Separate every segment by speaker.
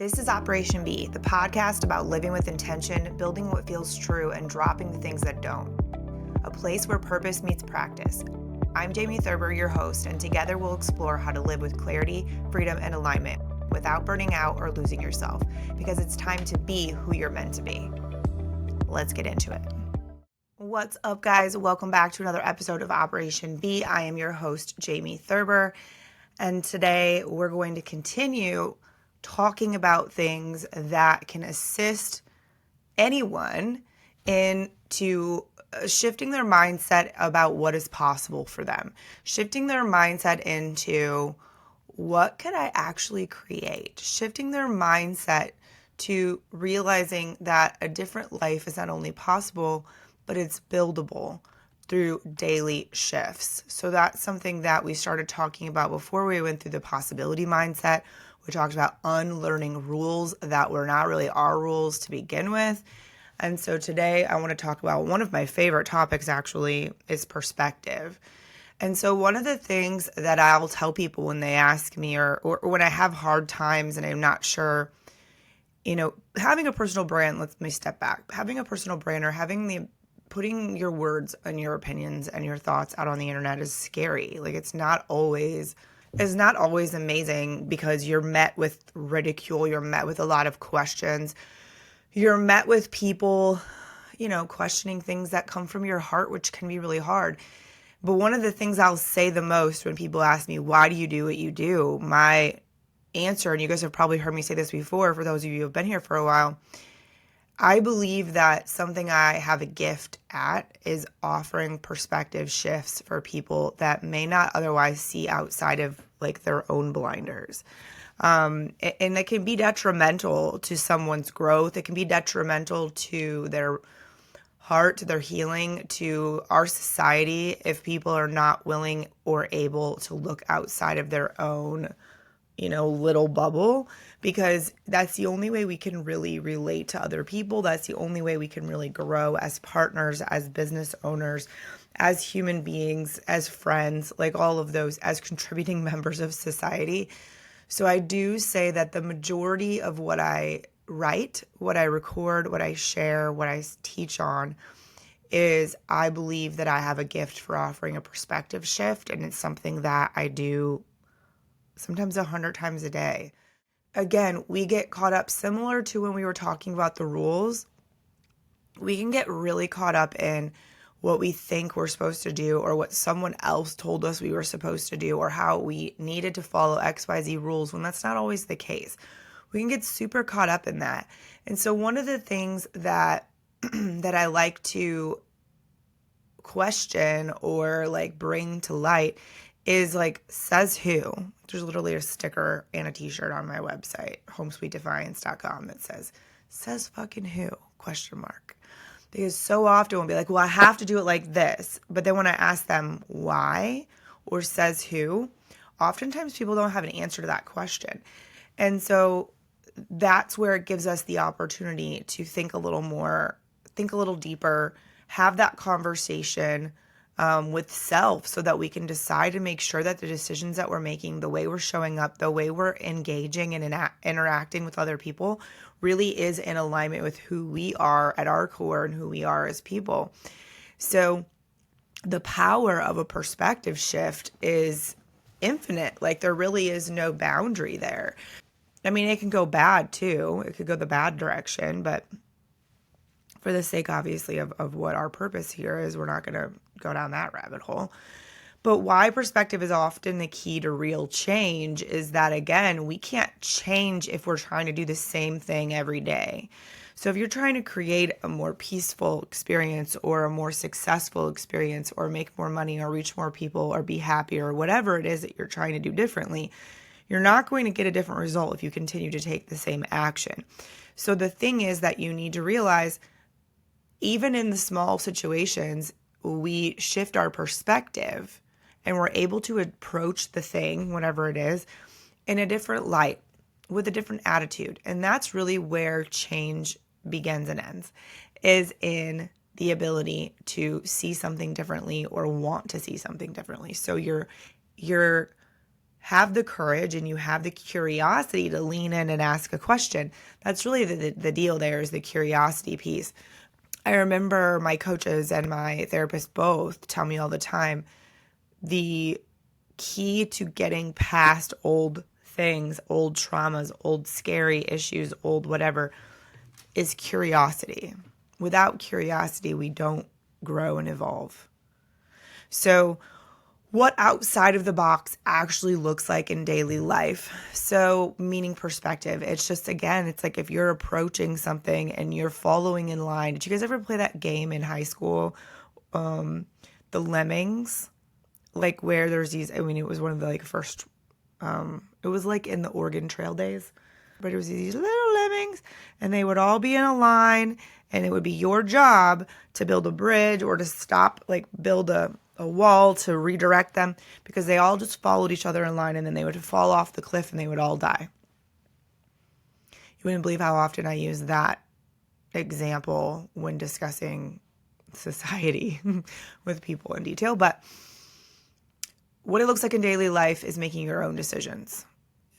Speaker 1: This is Operation B, the podcast about living with intention, building what feels true, and dropping the things that don't. A place where purpose meets practice. I'm Jamie Thurber, your host, and together we'll explore how to live with clarity, freedom, and alignment without burning out or losing yourself, because it's time to be who you're meant to be. Let's get into it. What's up, guys? Welcome back to another episode of Operation B. I am your host, Jamie Thurber, and today we're going to continue talking about things that can assist anyone into shifting their mindset about what is possible for them, shifting their mindset into what could I actually create, shifting their mindset to realizing that a different life is not only possible, but it's buildable through daily shifts. So that's something that we started talking about before we went through the possibility mindset. We talked about unlearning rules that were not really our rules to begin with. And so today I want to talk about one of my favorite topics, actually, is perspective. And so one of the things that I'll tell people when they ask me or when I have hard times and I'm not sure, having a personal brand, let me step back. Having a personal brand or putting your words and your opinions and your thoughts out on the internet is scary. Like it's not always amazing because you're met with ridicule, you're met with a lot of questions, you're met with people, questioning things that come from your heart, which can be really hard. But one of the things I'll say the most when people ask me, why do you do what you do? My answer, and you guys have probably heard me say this before, for those of you who have been here for a while, I believe that something I have a gift at is offering perspective shifts for people that may not otherwise see outside of like their own blinders. And it can be detrimental to someone's growth. It can be detrimental to their heart, to their healing, to our society if people are not willing or able to look outside of their own little bubble, because that's the only way we can really relate to other people. That's the only way we can really grow as partners, as business owners, as human beings, as friends, like all of those, as contributing members of society. So I do say that the majority of what I write, what I record, what I share, what I teach on is I believe that I have a gift for offering a perspective shift, and it's something that I do sometimes 100 times a day. Again, we get caught up similar to when we were talking about the rules. We can get really caught up in what we think we're supposed to do or what someone else told us we were supposed to do or how we needed to follow XYZ rules when that's not always the case. We can get super caught up in that. And so one of the things that that I like to question or like bring to light is like, says who? There's literally a sticker and a t-shirt on my website, homesweetdefiance.com, that says fucking who? ? Because so often we'll be like, well, I have to do it like this. But then when I ask them why or says who, oftentimes people don't have an answer to that question. And so that's where it gives us the opportunity to think a little more, think a little deeper, have that conversation with self so that we can decide to make sure that the decisions that we're making, the way we're showing up, the way we're engaging and interacting with other people really is in alignment with who we are at our core and who we are as people. So the power of a perspective shift is infinite. Like there really is no boundary there. I mean, it can go bad too. It could go the bad direction, but for the sake, obviously, of what our purpose here is, we're not going to go down that rabbit hole. But why perspective is often the key to real change is that, again, we can't change if we're trying to do the same thing every day. So if you're trying to create a more peaceful experience or a more successful experience or make more money or reach more people or be happier or whatever it is that you're trying to do differently, you're not going to get a different result if you continue to take the same action. So the thing is that you need to realize, even in the small situations, we shift our perspective and we're able to approach the thing, whatever it is, in a different light, with a different attitude. And that's really where change begins and ends, is in the ability to see something differently or want to see something differently. So you're have the courage and you have the curiosity to lean in and ask a question. That's really the deal there, is the curiosity piece. I remember my coaches and my therapist both tell me all the time, the key to getting past old things, old traumas, old scary issues, old whatever, is curiosity. Without curiosity, we don't grow and evolve. So what outside of the box actually looks like in daily life. So meaning perspective. It's just, again, it's like if you're approaching something and you're following in line. Did you guys ever play that game in high school? The Lemmings, like where there's these, I mean, it was one of the like first, it was like in the Oregon Trail days, but it was these little lemmings and they would all be in a line and it would be your job to build a bridge or to stop, like build a wall to redirect them, because they all just followed each other in line and then they would fall off the cliff and they would all die. You wouldn't believe how often I use that example when discussing society with people in detail. But what it looks like in daily life is making your own decisions.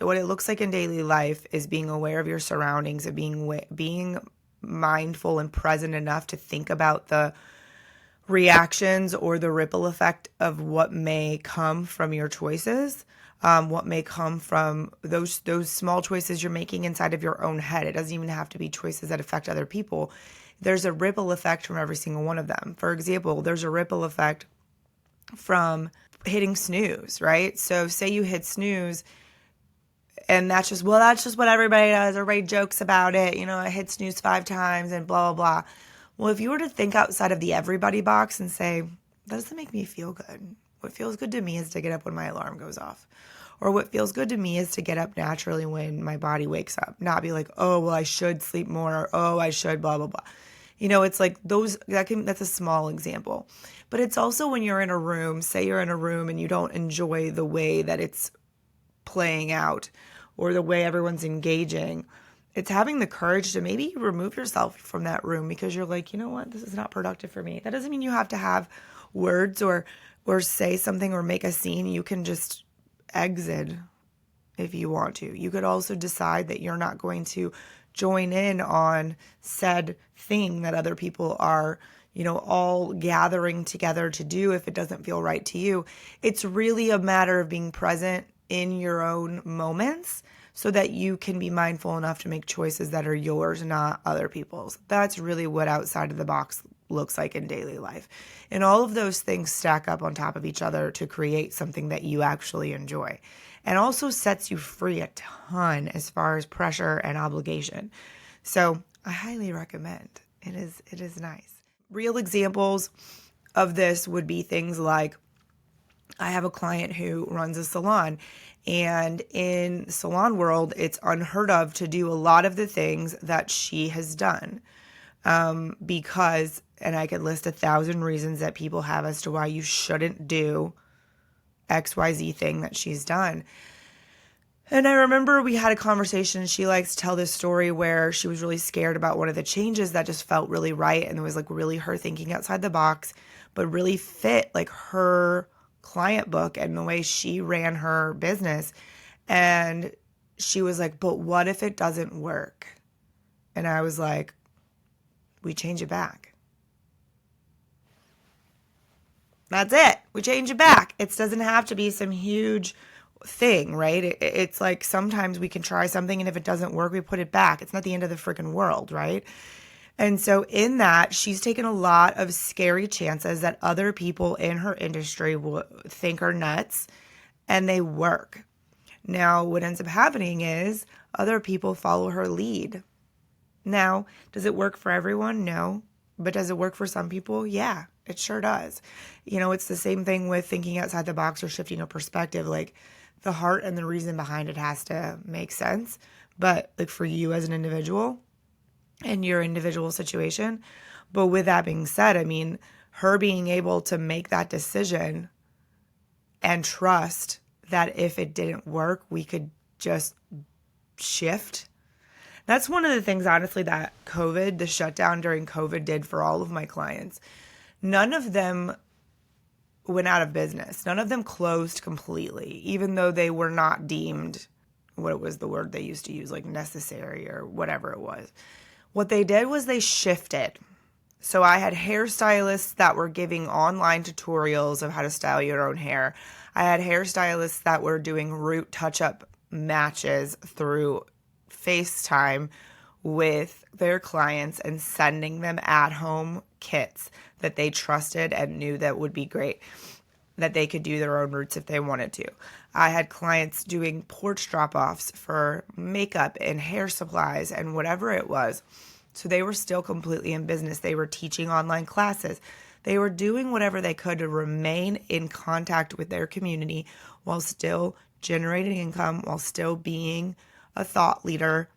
Speaker 1: What it looks like in daily life is being aware of your surroundings, of being mindful and present enough to think about the reactions or the ripple effect of what may come from your choices, what may come from those small choices you're making inside of your own head. It doesn't even have to be choices that affect other people. There's a ripple effect from every single one of them. For example, there's a ripple effect from hitting snooze, right? So say you hit snooze and that's just what everybody does. Everybody jokes about it. You know, I hit snooze 5 times and blah, blah, blah. Well, if you were to think outside of the everybody box and say, that doesn't make me feel good. What feels good to me is to get up when my alarm goes off. Or what feels good to me is to get up naturally when my body wakes up. Not be like, oh, well, I should sleep more. Or, oh, I should blah, blah, blah. You know, it's like that's a small example. But it's also when you're in a room, say you're in a room and you don't enjoy the way that it's playing out or the way everyone's engaging. It's having the courage to maybe remove yourself from that room because you're like, you know what, this is not productive for me. That doesn't mean you have to have words or say something or make a scene. You can just exit if you want to. You could also decide that you're not going to join in on said thing that other people are, you know, all gathering together to do if it doesn't feel right to you. It's really a matter of being present in your own moments so that you can be mindful enough to make choices that are yours, not other people's. That's really what outside of the box looks like in daily life. And all of those things stack up on top of each other to create something that you actually enjoy. And also sets you free a ton as far as pressure and obligation. So I highly recommend. It is nice. Real examples of this would be things like, I have a client who runs a salon, and in salon world, it's unheard of to do a lot of the things that she has done because, and I could list 1,000 reasons that people have as to why you shouldn't do XYZ thing that she's done. And I remember we had a conversation. She likes to tell this story where she was really scared about one of the changes that just felt really right. And it was like really her thinking outside the box, but really fit like her client book and the way she ran her business. And she was like, but what if it doesn't work? And I was like, we change it back. That's it. We change it back. It doesn't have to be some huge thing, right? It's like sometimes we can try something and if it doesn't work, we put it back. It's not the end of the freaking world, right? And so in that, she's taken a lot of scary chances that other people in her industry will think are nuts, and they work. Now, what ends up happening is other people follow her lead. Now, does it work for everyone? No. But does it work for some people? Yeah, it sure does. You know, it's the same thing with thinking outside the box or shifting a perspective. Like, the heart and the reason behind it has to make sense. But like for you as an individual and your individual situation. But with that being said, I mean, her being able to make that decision and trust that if it didn't work, we could just shift. That's one of the things, honestly, that COVID, the shutdown during COVID did for all of my clients. None of them went out of business. None of them closed completely, even though they were not deemed, what was the word they used to use, like necessary or whatever it was. What they did was they shifted. So I had hairstylists that were giving online tutorials of how to style your own hair. I had hairstylists that were doing root touch-up matches through FaceTime with their clients and sending them at-home kits that they trusted and knew that would be great, that they could do their own roots if they wanted to. I had clients doing porch drop-offs for makeup and hair supplies and whatever it was. So they were still completely in business. They were teaching online classes. They were doing whatever they could to remain in contact with their community while still generating income, while still being a thought leader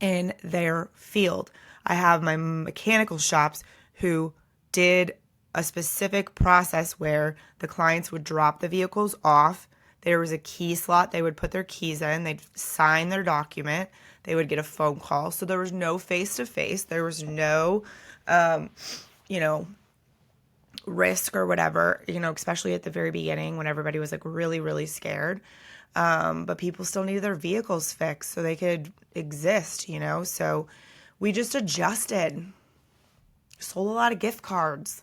Speaker 1: in their field. I have my mechanical shops who did a specific process where the clients would drop the vehicles off. There was a key slot. They would put their keys in. They'd sign their document. They would get a phone call. So there was no face-to-face. There was no, risk or whatever, especially at the very beginning when everybody was like really, really scared. But people still needed their vehicles fixed so they could exist, So we just adjusted. Sold a lot of gift cards.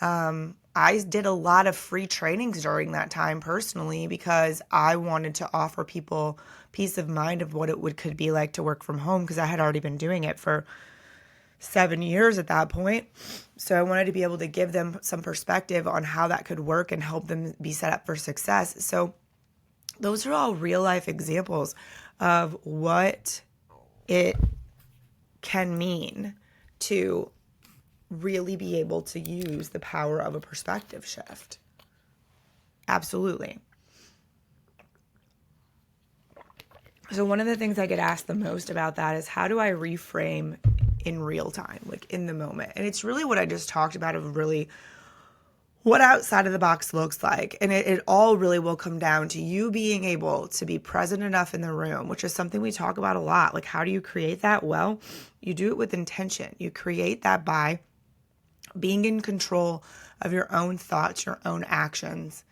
Speaker 1: I did a lot of free trainings during that time personally because I wanted to offer people peace of mind of what it could be like to work from home, because I had already been doing it for 7 years at that point. So I wanted to be able to give them some perspective on how that could work and help them be set up for success. So those are all real life examples of what it can mean to really be able to use the power of a perspective shift. Absolutely. So one of the things I get asked the most about that is, how do I reframe in real time, like in the moment? And it's really what I just talked about, of really what outside of the box looks like. And it all really will come down to you being able to be present enough in the room, which is something we talk about a lot. Like, how do you create that? Well, you do it with intention. You create that by being in control of your own thoughts, your own actions,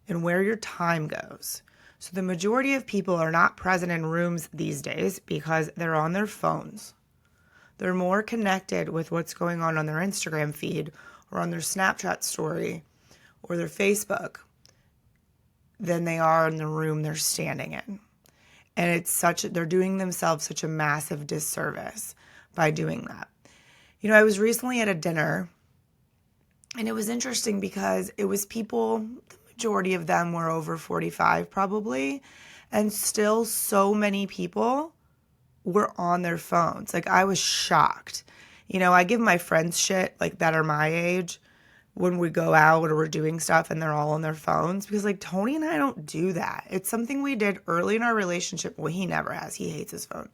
Speaker 1: and where your time goes. So the majority of people are not present in rooms these days because they're on their phones. They're more connected with what's going on their Instagram feed or on their Snapchat story or their Facebook than they are in the room they're standing in. And they're doing themselves such a massive disservice by doing that. I was recently at a dinner, and it was interesting because it was people, the majority of them were over 45 probably, and still so many people were on their phones. Like, I was shocked. I give my friends shit like that are my age when we go out or we're doing stuff and they're all on their phones, because like Tony and I don't do that. It's something we did early in our relationship. Well, he never has. He hates his phone.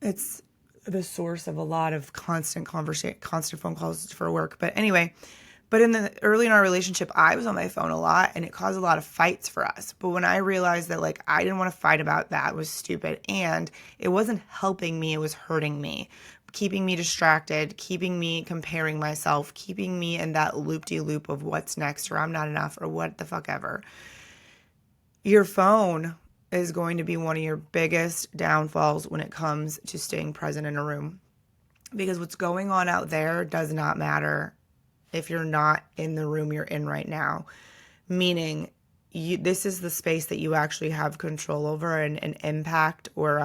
Speaker 1: It's the source of a lot of constant phone calls for work. But anyway, early in our relationship, I was on my phone a lot, and it caused a lot of fights for us. But when I realized that, like, I didn't want to fight about that, it was stupid, and it wasn't helping me, it was hurting me, keeping me distracted, keeping me comparing myself, keeping me in that loop-de-loop of what's next, or I'm not enough, or what the fuck ever. Your phone is going to be one of your biggest downfalls when it comes to staying present in a room, because what's going on out there does not matter if you're not in the room you're in right now. Meaning, this is the space that you actually have control over and impact, or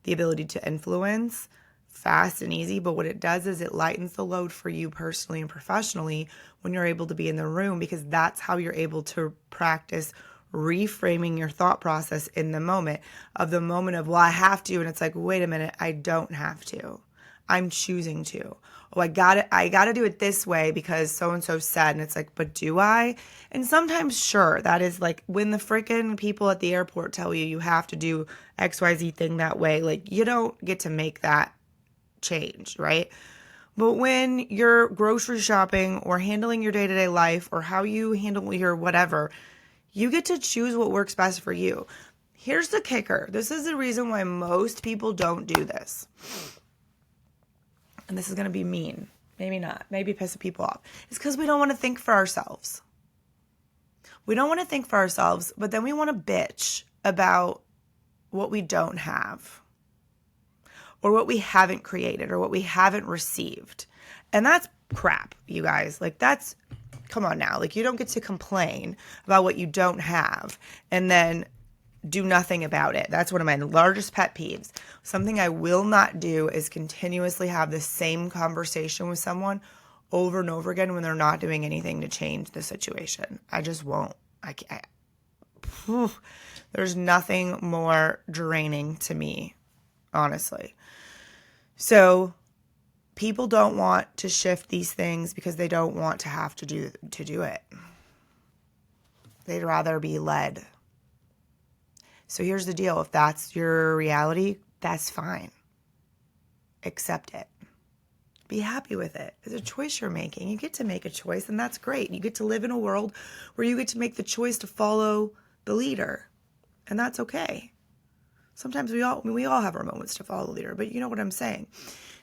Speaker 1: the ability to influence fast and easy. But what it does is it lightens the load for you personally and professionally when you're able to be in the room, because that's how you're able to practice reframing your thought process in the moment of, well, I have to. And it's like, wait a minute, I don't have to. I'm choosing to. Oh, I got to do it this way because so-and-so said. And it's like, but do I? And sometimes, sure, that is like when the freaking people at the airport tell you have to do XYZ thing that way. Like, you don't get to make that change, right? But when you're grocery shopping or handling your day-to-day life, or how you handle your whatever, you get to choose what works best for you. Here's the kicker. This is the reason why most people don't do this. And this is going to be mean. maybe not, maybe pissing people off. It's because we don't want to think for ourselves. We don't want to think for ourselves, but then we want to bitch about what we don't have, or what we haven't created, or what we haven't received. And that's crap, you guys. Like, that's, come on now. Like, you don't get to complain about what you don't have and then do nothing about it. That's one of my largest pet peeves. Something I will not do is continuously have the same conversation with someone over and over again when they're not doing anything to change the situation. I just won't. There's nothing more draining to me, honestly. So people don't want to shift these things because they don't want to have to do it. They'd rather be led. So here's the deal. If that's your reality, that's fine. Accept it. Be happy with it. It's a choice you're making. You get to make a choice, and that's great. You get to live in a world where you get to make the choice to follow the leader, and that's okay. Sometimes we all have our moments to follow the leader, but you know what I'm saying.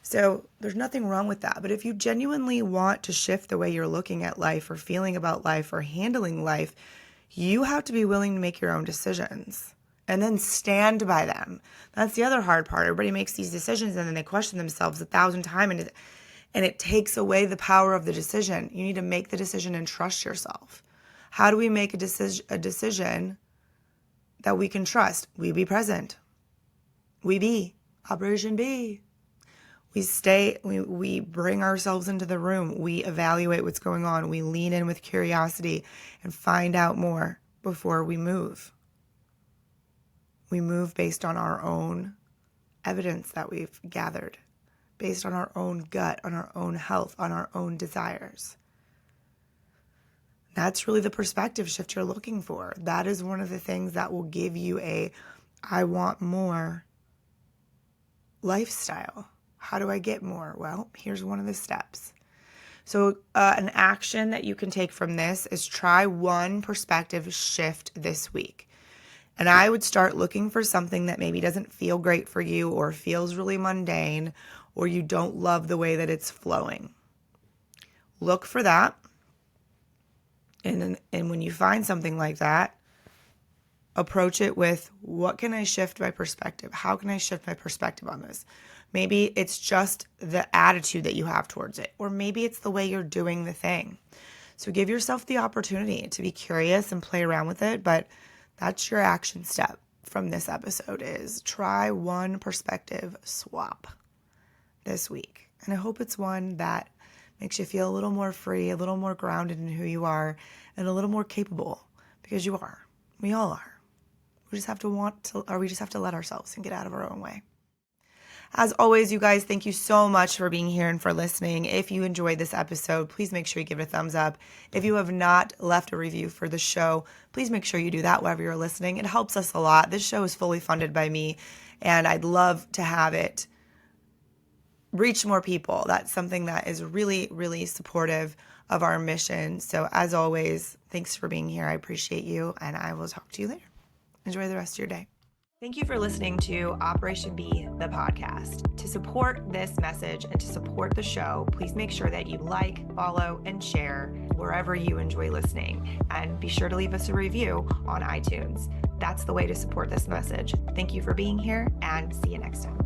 Speaker 1: So there's nothing wrong with that. But if you genuinely want to shift the way you're looking at life or feeling about life or handling life, you have to be willing to make your own decisions and then stand by them. That's the other hard part. Everybody makes these decisions and then they question themselves 1,000 times and it takes away the power of the decision. You need to make the decision and trust yourself. How do we make a decision that we can trust? We be present. We be. Operation B. We bring ourselves into the room. We evaluate what's going on. We lean in with curiosity and find out more before we move. We move based on our own evidence that we've gathered, based on our own gut, on our own health, on our own desires. That's really the perspective shift you're looking for. That is one of the things that will give you I want more lifestyle. How do I get more? Well, here's one of the steps. So an action that you can take from this is try one perspective shift this week. And I would start looking for something that maybe doesn't feel great for you or feels really mundane or you don't love the way that it's flowing. Look for that. And when you find something like that, approach it with, what can I shift my perspective? How can I shift my perspective on this? Maybe it's just the attitude that you have towards it, or maybe it's the way you're doing the thing. So give yourself the opportunity to be curious and play around with it, but that's your action step from this episode is try one perspective swap this week. And I hope it's one that makes you feel a little more free, a little more grounded in who you are, and a little more capable, because you are. We all are. We just have to let ourselves and get out of our own way. As always, you guys, thank you so much for being here and for listening. If you enjoyed this episode, please make sure you give it a thumbs up. If you have not left a review for the show, please make sure you do that wherever you're listening. It helps us a lot. This show is fully funded by me, and I'd love to have it reach more people. That's something that is really, really supportive of our mission. So as always, thanks for being here. I appreciate you, and I will talk to you later. Enjoy the rest of your day. Thank you for listening to Operation B, the podcast. To support this message and to support the show, please make sure that you like, follow, and share wherever you enjoy listening. And be sure to leave us a review on iTunes. That's the way to support this message. Thank you for being here, and see you next time.